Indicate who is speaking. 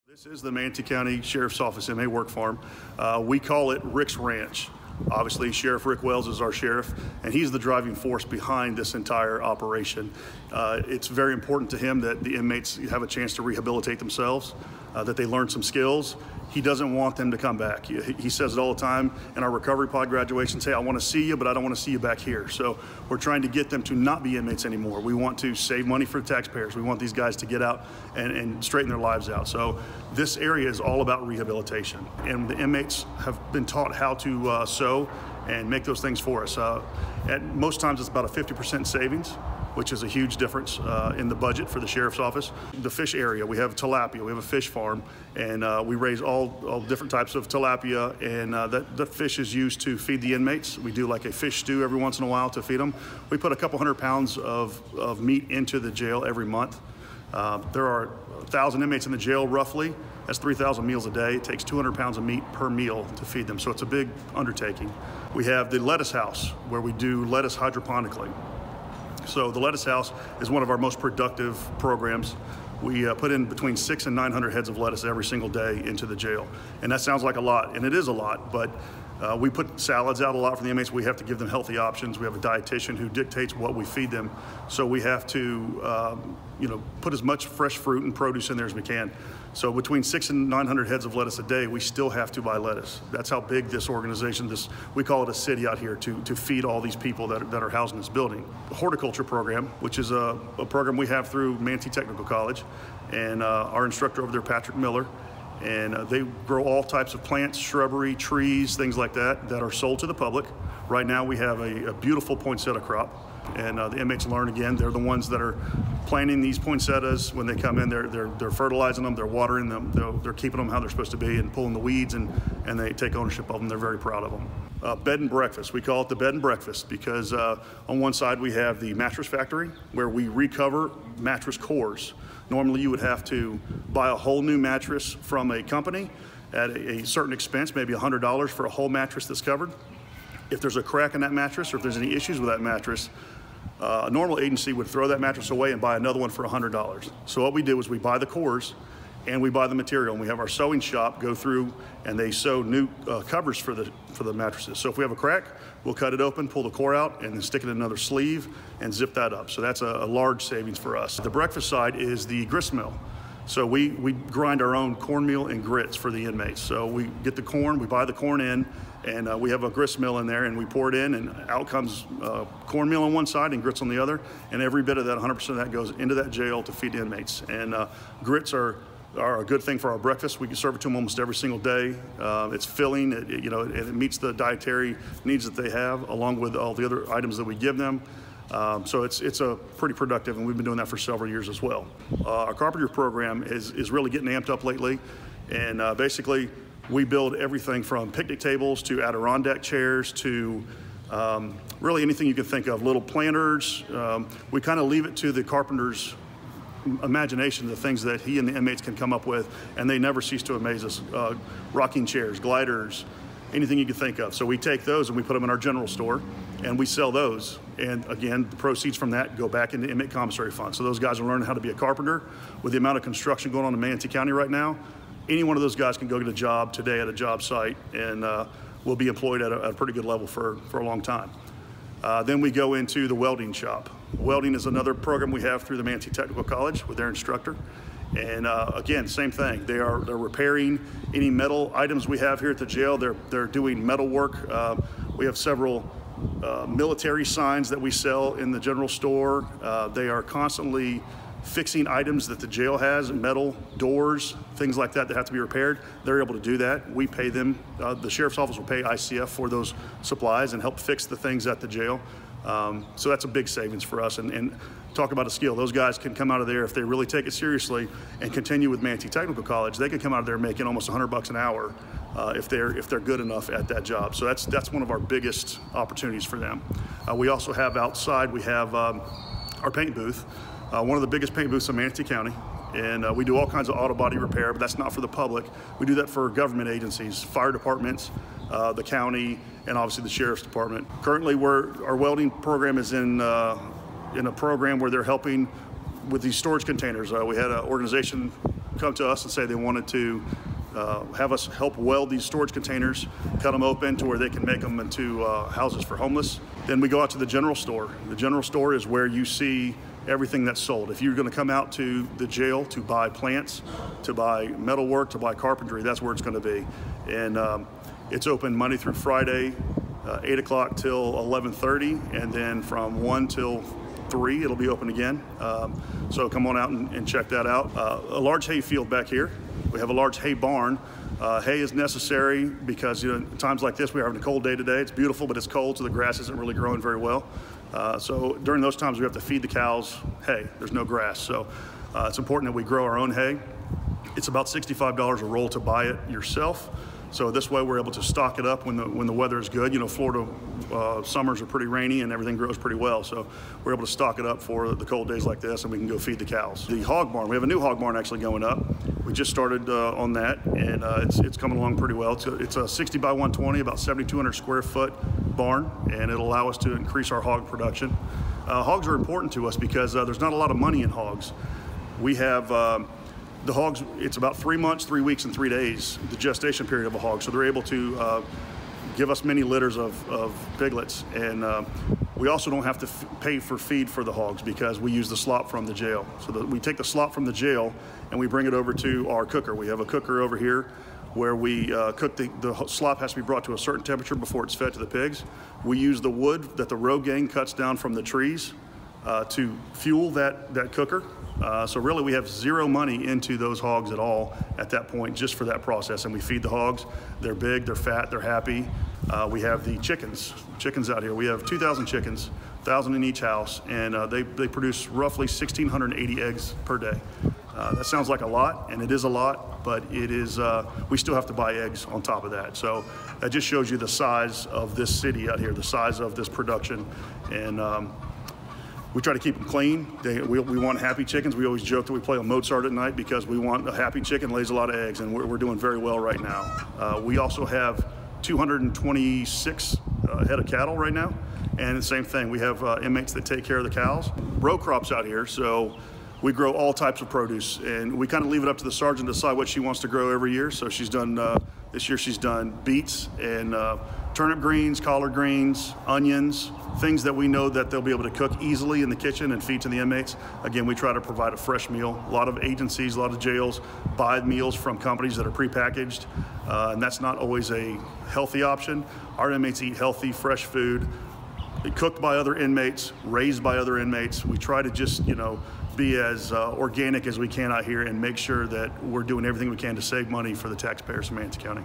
Speaker 1: This is the Manatee County Sheriff's Office MA work farm. We call it Rick's Ranch. Obviously, Sheriff Rick Wells is our sheriff, and he's the driving force behind this entire operation. It's very important to him that the inmates have a chance to rehabilitate themselves, that they learn some skills. He doesn't want them to come back. He says it all the time in our recovery pod graduations, hey, I want to see you, but I don't want to see you back here. So we're trying to get them to not be inmates anymore. We want to save money for the taxpayers. We want these guys to get out and straighten their lives out. So this area is all about rehabilitation. And the inmates have been taught how to sew and make those things for us. At most times it's about a 50% savings, which is a huge difference in the budget for the sheriff's office. The fish area, we have tilapia, we have a fish farm, and we raise all different types of tilapia, and that fish is used to feed the inmates. We do like a fish stew every once in a while to feed them. We put a couple 100 pounds of meat into the jail every month. There are 1,000 inmates in the jail roughly. That's 3,000 meals a day. It takes 200 pounds of meat per meal to feed them, so it's a big undertaking. We have the lettuce house, where we do lettuce hydroponically. So the lettuce house is one of our most productive programs. We put in between 600 and 900 heads of lettuce every single day into the jail. And that sounds like a lot, and it is a lot, but we put salads out a lot for the inmates. We have to give them healthy options. We have a dietitian who dictates what we feed them. So we have to put as much fresh fruit and produce in there as we can. So between 600 and 900 heads of lettuce a day, we still have to buy lettuce. That's how big this organization, we call it a city out here to feed all these people that are housed in this building. The Horticulture Program, which is a program we have through Manatee Technical College, and our instructor over there, Patrick Miller, and they grow all types of plants, shrubbery, trees, things like that are sold to the public. Right now we have a beautiful poinsettia crop, and the inmates learn again. They're the ones that are planting these poinsettias. When they come in, they're fertilizing them, they're watering them, they're keeping them how they're supposed to be and pulling the weeds, and they take ownership of them. They're very proud of them. Bed and breakfast, we call it the bed and breakfast because on one side we have the mattress factory where we recover mattress cores. Normally you would have to buy a whole new mattress from a company at a certain expense, maybe $100 for a whole mattress that's covered. If there's a crack in that mattress or if there's any issues with that mattress, a normal agency would throw that mattress away and buy another one for $100. So what we do is we buy the cores and we buy the material, and we have our sewing shop go through and they sew new covers for the mattresses. So if we have a crack, we'll cut it open, pull the core out, and then stick it in another sleeve and zip that up. So that's a large savings for us. The breakfast side is the grist mill. So we grind our own cornmeal and grits for the inmates. So we get the corn, we buy the corn in, and we have a grist mill in there, and we pour it in, and out comes cornmeal on one side and grits on the other, and every bit of that, 100% of that goes into that jail to feed the inmates. And grits are a good thing for our breakfast. We can serve it to them almost every single day. It's filling, and it meets the dietary needs that they have, along with all the other items that we give them. So it's a pretty productive, and we've been doing that for several years as well. Our carpentry program is really getting amped up lately, and basically we build everything from picnic tables to Adirondack chairs to really anything you can think of, little planters. We kind of leave it to the carpenter's imagination, the things that he and the inmates can come up with, and they never cease to amaze us. Rocking chairs, gliders, anything you can think of. So we take those and we put them in our general store and we sell those. And again, the proceeds from that go back into inmate commissary fund. So those guys are learning how to be a carpenter. With the amount of construction going on in Manatee County right now, any one of those guys can go get a job today at a job site and will be employed at a pretty good level for a long time. Then we go into the welding shop. Welding is another program we have through the Manatee Technical College with their instructor. And again, same thing. They're repairing any metal items we have here at the jail. They're doing metal work. We have several military signs that we sell in the general store. They are constantly fixing items that the jail has, metal doors, things like that have to be repaired. They're able to do that. We pay them. The sheriff's office will pay ICF for those supplies and help fix the things at the jail. So that's a big savings for us. And talk about a skill. Those guys can come out of there if they really take it seriously and continue with Manatee Technical College. They can come out of there making almost $100 an hour if they're good enough at that job. So that's one of our biggest opportunities for them. We also have outside, we have our paint booth. One of the biggest paint booths in Manatee County, and we do all kinds of auto body repair, but that's not for the public. We do that for government agencies, fire departments, the county, and obviously the sheriff's department. Currently, our welding program is in a program where they're helping with these storage containers. We had an organization come to us and say they wanted to have us help weld these storage containers, cut them open to where they can make them into houses for homeless. Then we go out to the general store. The general store is where you see everything that's sold. If you're going to come out to the jail to buy plants, to buy metalwork, to buy carpentry, that's where it's going to be. And it's open Monday through Friday, 8 o'clock till 11:30, and then from 1 till 3 it'll be open again. So come on out and check that out. A large hay field back here. We have a large hay barn. Hay is necessary because, you know, times like this, we're having a cold day today. It's beautiful, but it's cold, so the grass isn't really growing very well. So during those times, we have to feed the cows hay. There's no grass. So it's important that we grow our own hay. It's about $65 a roll to buy it yourself. So this way we're able to stock it up when the weather is good. You know, Florida summers are pretty rainy and everything grows pretty well. So we're able to stock it up for the cold days like this, and we can go feed the cows. The hog barn, we have a new hog barn actually going up. We just started on that, and it's coming along pretty well. It's a 60 by 120, about 7,200 square foot barn, and it'll allow us to increase our hog production. Hogs are important to us because there's not a lot of money in hogs. We have the hogs, it's about 3 months, 3 weeks, and 3 days, the gestation period of a hog. So they're able to give us many litters of piglets. And we also don't have to pay for feed for the hogs because we use the slop from the jail. So we take the slop from the jail and we bring it over to our cooker. We have a cooker over here where we cook the slop has to be brought to a certain temperature before it's fed to the pigs. We use the wood that the row gang cuts down from the trees to fuel that cooker. So really we have zero money into those hogs at all at that point, just for that process. And we feed the hogs. They're big, they're fat, they're happy. We have the chickens out here. We have 2,000 chickens, 1,000 in each house, and they produce roughly 1,680 eggs per day. That sounds like a lot, and it is a lot, but it is, we still have to buy eggs on top of that. So that just shows you the size of this city out here, the size of this production. And we try to keep them clean. We want happy chickens. We always joke that we play on Mozart at night because we want a happy chicken lays a lot of eggs, and we're doing very well right now. We also have 226 head of cattle right now, and the same thing. We have inmates that take care of the cows. Row crops out here, so we grow all types of produce, and we kind of leave it up to the sergeant to decide what she wants to grow every year. So she's done, this year she's done beets and turnip greens, collard greens, onions, things that we know that they'll be able to cook easily in the kitchen and feed to the inmates. Again, we try to provide a fresh meal. A lot of agencies, a lot of jails buy meals from companies that are prepackaged, and that's not always a healthy option. Our inmates eat healthy, fresh food, cooked by other inmates, raised by other inmates. We try to just, you know, be as organic as we can out here and make sure that we're doing everything we can to save money for the taxpayers in Manatee County.